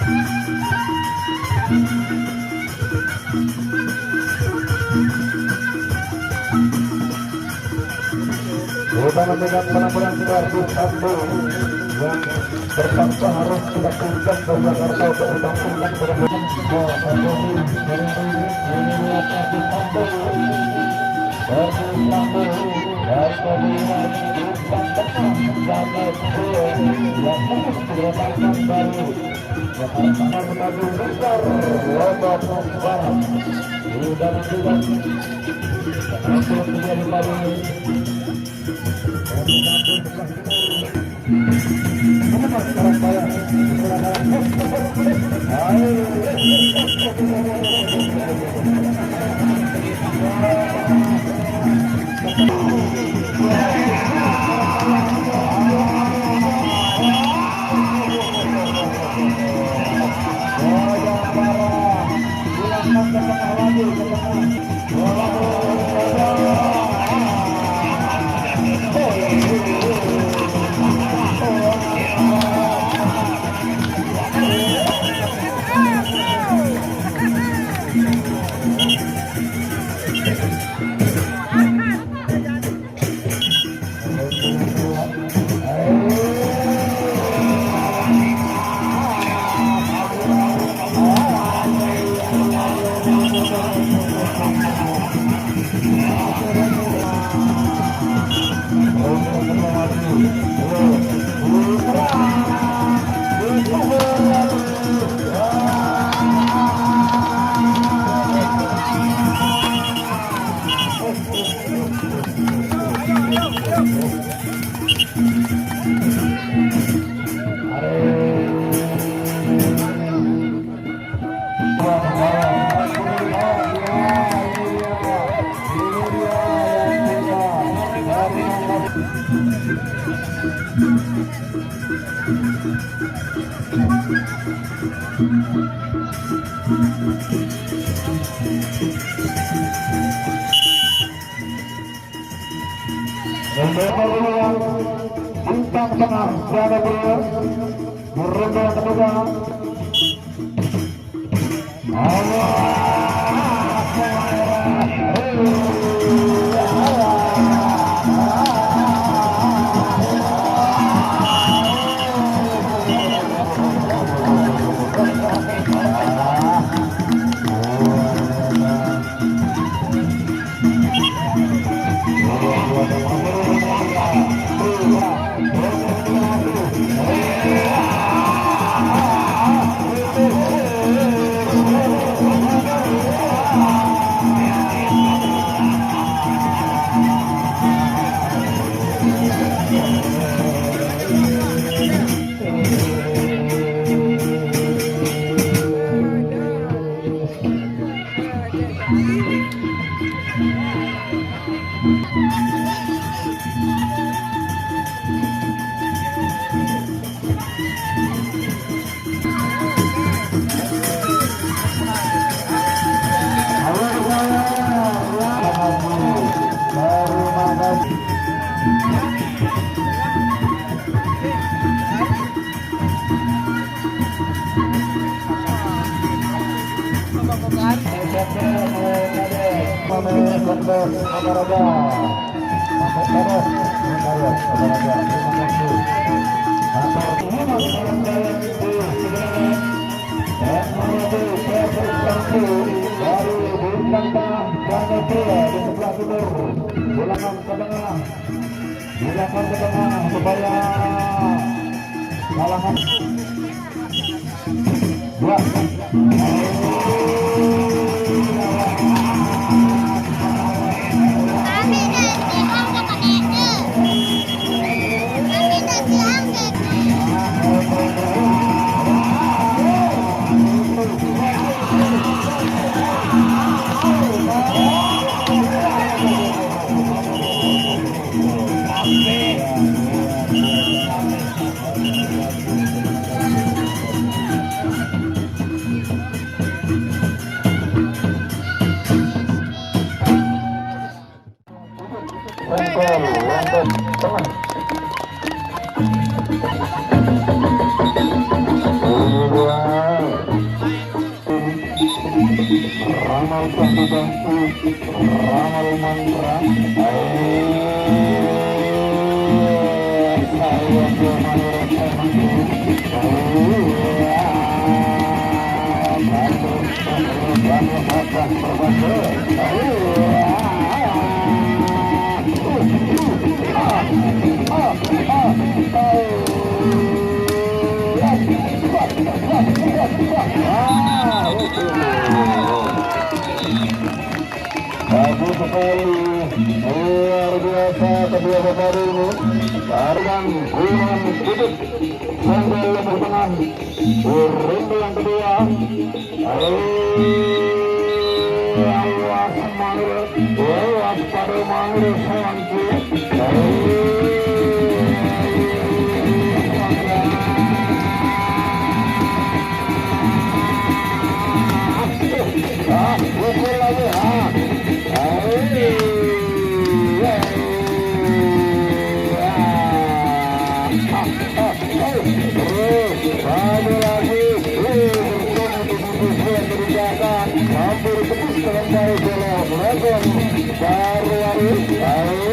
Kita mendengar penampilan Sidoarjo satu yang terpaksa harus kita kunjung ke Jakarta untuk ditampilkan berbeda. Bintang tengah berada beliau merendah kedua. Silakan ke tengah supaya kalangan dua. Ramal Mantra. Bagus sekali, luar biasa kedua pemain ini. Tarian Gunung Kidul sambil lebih tenang. Rindu yang kedua. Awas Manggil, awas pada Manggil Sangki. Pukul lagi, hampir tepis dengan baik bola Dragon baru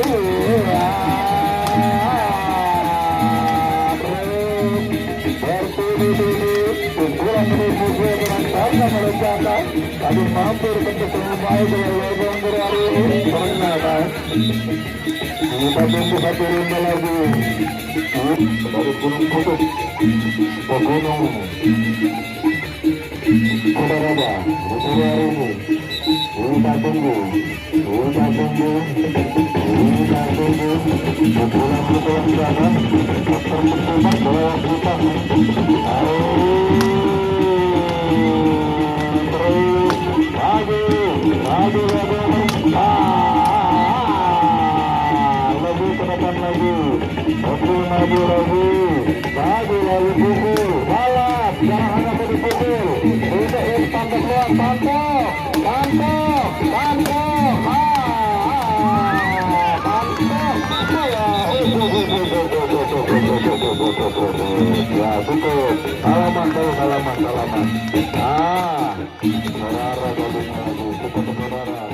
pukulan menuju dengan karena melencana tapi hampir tepis dengan baik dengan Dragon baru ternyata kita tunggu satu ronde lagi dari Gunung Kutub ke Gunung Kodaraba, Utara ini. Kita tunggu. Pukulan sana. Terputar bola kita. Terus lebih ke depan lagi. Maju lagi. Pukul. Balap, jangan hanya dipukul. Pantau keluar, pantau. Ya cukup. Halaman. Saudara gabung lagi. Cukup saudara.